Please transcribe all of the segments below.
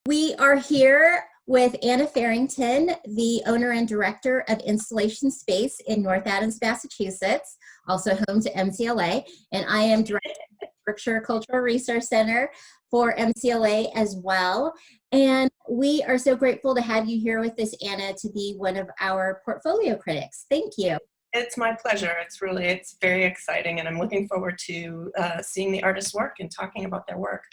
We are here with Anna Farrington, the owner and director of Installation Space in North Adams, Massachusetts, also home to MCLA, and I am director of the Berkshire Cultural Resource Center for MCLA as well. And we are so grateful to have you here with us, Anna, to be one of our portfolio critics. Thank you. It's my pleasure. It's very exciting, and I'm looking forward to seeing the artists' work and talking about their work.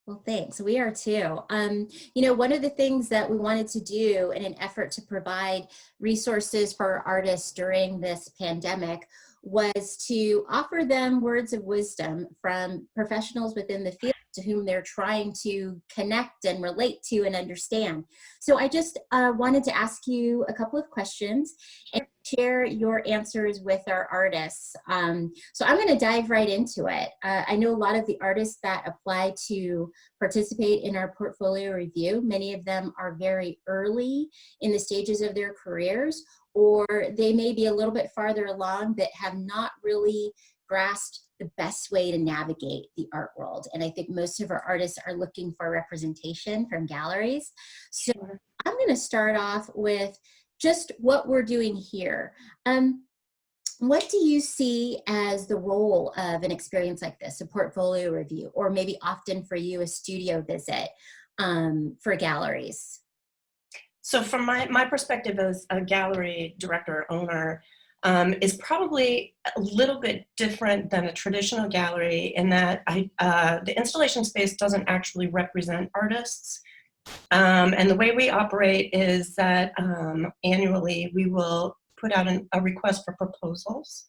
Well, thanks. We are too. One of the things that we wanted to do in an effort to provide resources for artists during this pandemic was to offer them words of wisdom from professionals within the field to whom they're trying to connect and relate to and understand. So I just wanted to ask you a couple of questions and share your answers with our artists. So I'm going to dive right into it. I know a lot of the artists that apply to participate in our portfolio review, many of them are very early in the stages of their careers, or they may be a little bit farther along but have not really grasped the best way to navigate the art world. And I think most of our artists are looking for representation from galleries. So I'm going to start off with just what we're doing here. What do you see as the role of an experience like this, a portfolio review, or maybe often for you, a studio visit for galleries? So from my perspective as a gallery director owner, is probably a little bit different than a traditional gallery in that the installation space doesn't actually represent artists. And the way we operate is that annually we will put out a request for proposals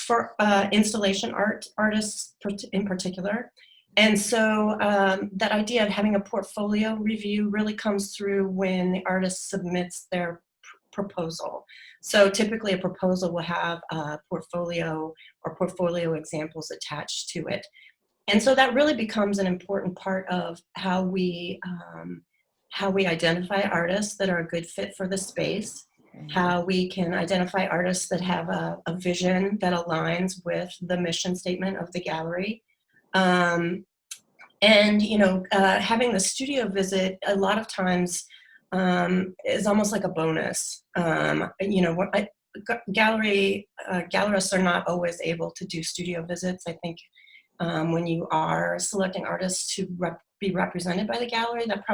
for installation artists in particular. And so that idea of having a portfolio review really comes through when the artist submits their proposal. So typically a proposal will have a portfolio or portfolio examples attached to it. And so that really becomes an important part of how we identify artists that are a good fit for the space, how we can identify artists that have a vision that aligns with the mission statement of the gallery. And, having the studio visit a lot of times is almost like a bonus. Gallerists are not always able to do studio visits. I think when you are selecting artists to be represented by the gallery, that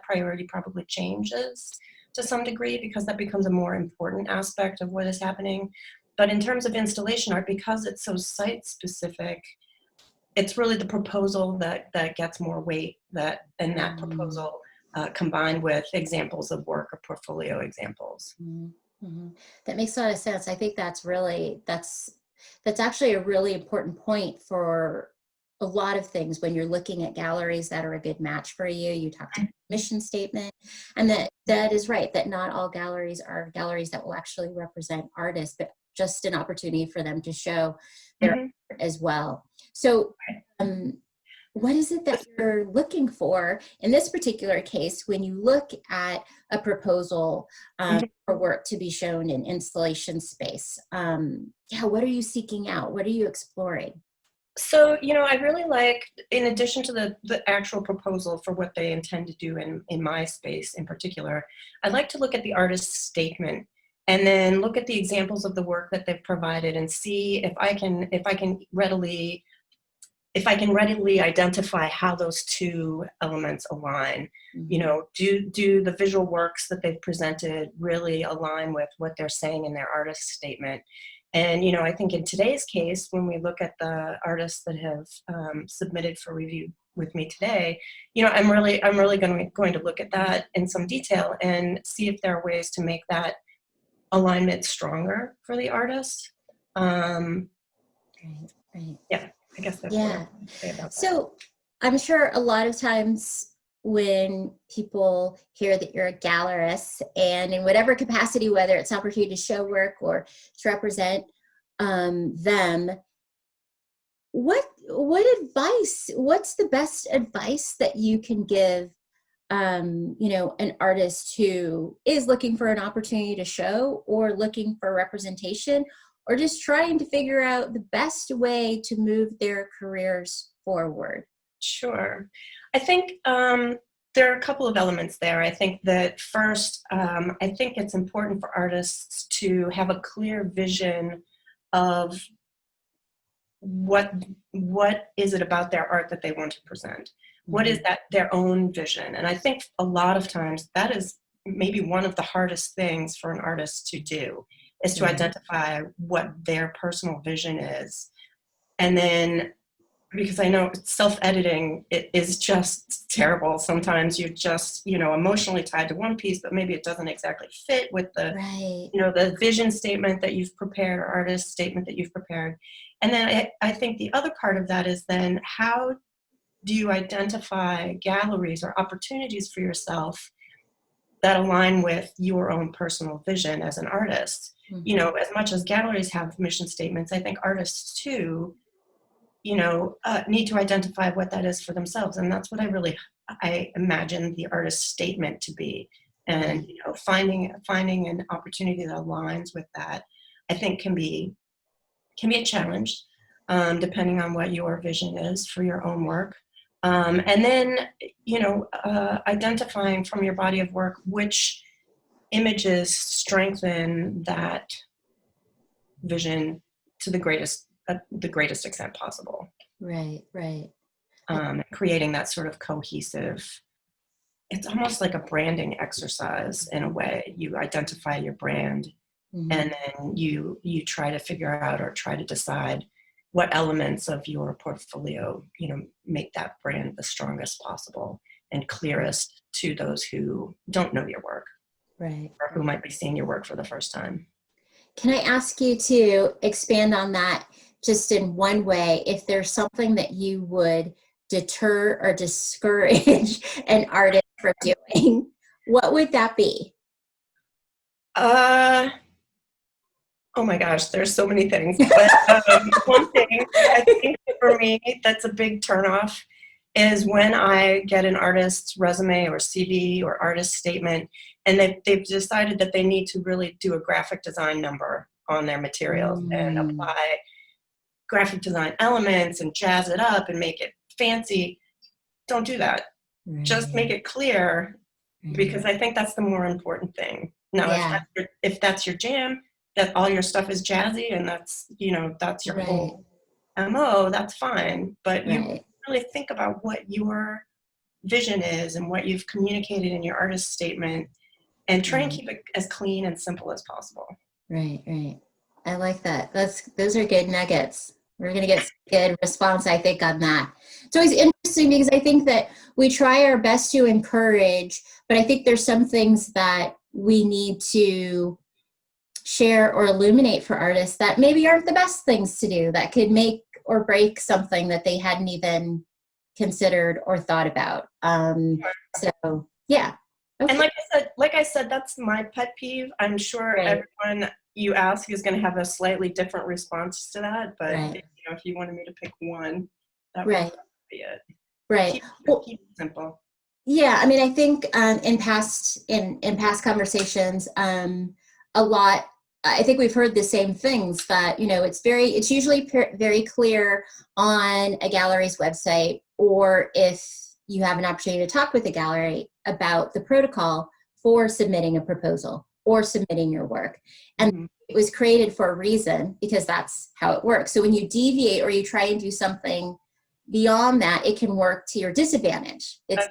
priority probably changes to some degree because that becomes a more important aspect of what is happening. But in terms of installation art, because it's so site specific, it's really the proposal that gets more weight, that proposal combined with examples of work or portfolio examples. Mm-hmm. That makes a lot of sense. I think that's actually a really important point for a lot of things when you're looking at galleries that are a good match for you. You talked about mission statement, and that is right, that not all galleries are galleries that will actually represent artists, but just an opportunity for them to show their art as well. So what is it that you're looking for in this particular case when you look at a proposal for work to be shown in installation space? What are you seeking out? What are you exploring? So, I really like, in addition to the actual proposal for what they intend to do in my space in particular, I like to look at the artist's statement and then look at the examples of the work that they've provided and see if I can readily identify how those two elements align. Do the visual works that they've presented really align with what they're saying in their artist statement? And, I think in today's case, when we look at the artists that have submitted for review with me today, I'm really going to look at that in some detail and see if there are ways to make that alignment stronger for the artist. Right. Yeah, I guess that's what I say about that. So I'm sure a lot of times when people hear that you're a gallerist and in whatever capacity, whether it's opportunity to show work or to represent them, what's the best advice that you can give an artist who is looking for an opportunity to show or looking for representation or just trying to figure out the best way to move their careers forward? Sure. I think there are a couple of elements there. I think that first, I think it's important for artists to have a clear vision of what is it about their art that they want to present. What is that their own vision? And I think a lot of times that is maybe one of the hardest things for an artist to do, is to identify what their personal vision is. And then, because I know self-editing, it is just terrible. Sometimes you're just, emotionally tied to one piece, but maybe it doesn't exactly fit with the, the vision statement that you've prepared, or artist statement that you've prepared. And then I think the other part of that is then, how do you identify galleries or opportunities for yourself that align with your own personal vision as an artist? As much as galleries have mission statements, I think artists too, need to identify what that is for themselves. And that's what I imagine the artist statement to be. And, finding an opportunity that aligns with that, I think can be a challenge, depending on what your vision is for your own work. And then, identifying from your body of work which images strengthen that vision to the greatest extent possible. Right. Creating that sort of cohesive, it's almost like a branding exercise in a way. You identify your brand, and then you try to figure out or try to decide what elements of your portfolio, make that brand the strongest possible and clearest to those who don't know your work, right, or who might be seeing your work for the first time. Can I ask you to expand on that just in one way? If there's something that you would deter or discourage an artist from doing, what would that be? Oh my gosh, there's so many things. But one thing I think for me that's a big turnoff is when I get an artist's resume or CV or artist statement, and they've decided that they need to really do a graphic design number on their materials and apply graphic design elements and jazz it up and make it fancy. Don't do that. Just make it clear, because I think that's the more important thing. Now, if that's your jam, that all your stuff is jazzy and that's your whole MO, that's fine. But you really think about what your vision is and what you've communicated in your artist statement, and try and keep it as clean and simple as possible. Right. I like that. Those are good nuggets. We're going to get good response, I think, on that. It's always interesting because I think that we try our best to encourage, but I think there's some things that we need to share or illuminate for artists that maybe aren't the best things to do, that could make or break something that they hadn't even considered or thought about. So, yeah. Okay. And like I said, that's my pet peeve. I'm sure everyone you ask is going to have a slightly different response to that. But if you wanted me to pick one, that would be it. Right. Keep it simple. Yeah, I mean, I think in past conversations, a lot. I think we've heard the same things, that it's usually very clear on a gallery's website, or if you have an opportunity to talk with a gallery about the protocol for submitting a proposal or submitting your work. And it was created for a reason, because that's how it works. So when you deviate or you try and do something beyond that, it can work to your disadvantage. I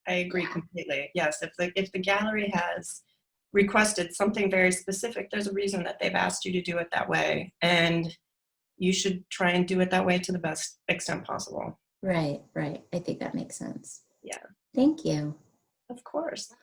agree completely. Yes, if the gallery has requested something very specific, there's a reason that they've asked you to do it that way, and you should try and do it that way to the best extent possible. Right. I think that makes sense. Yeah. Thank you. Of course.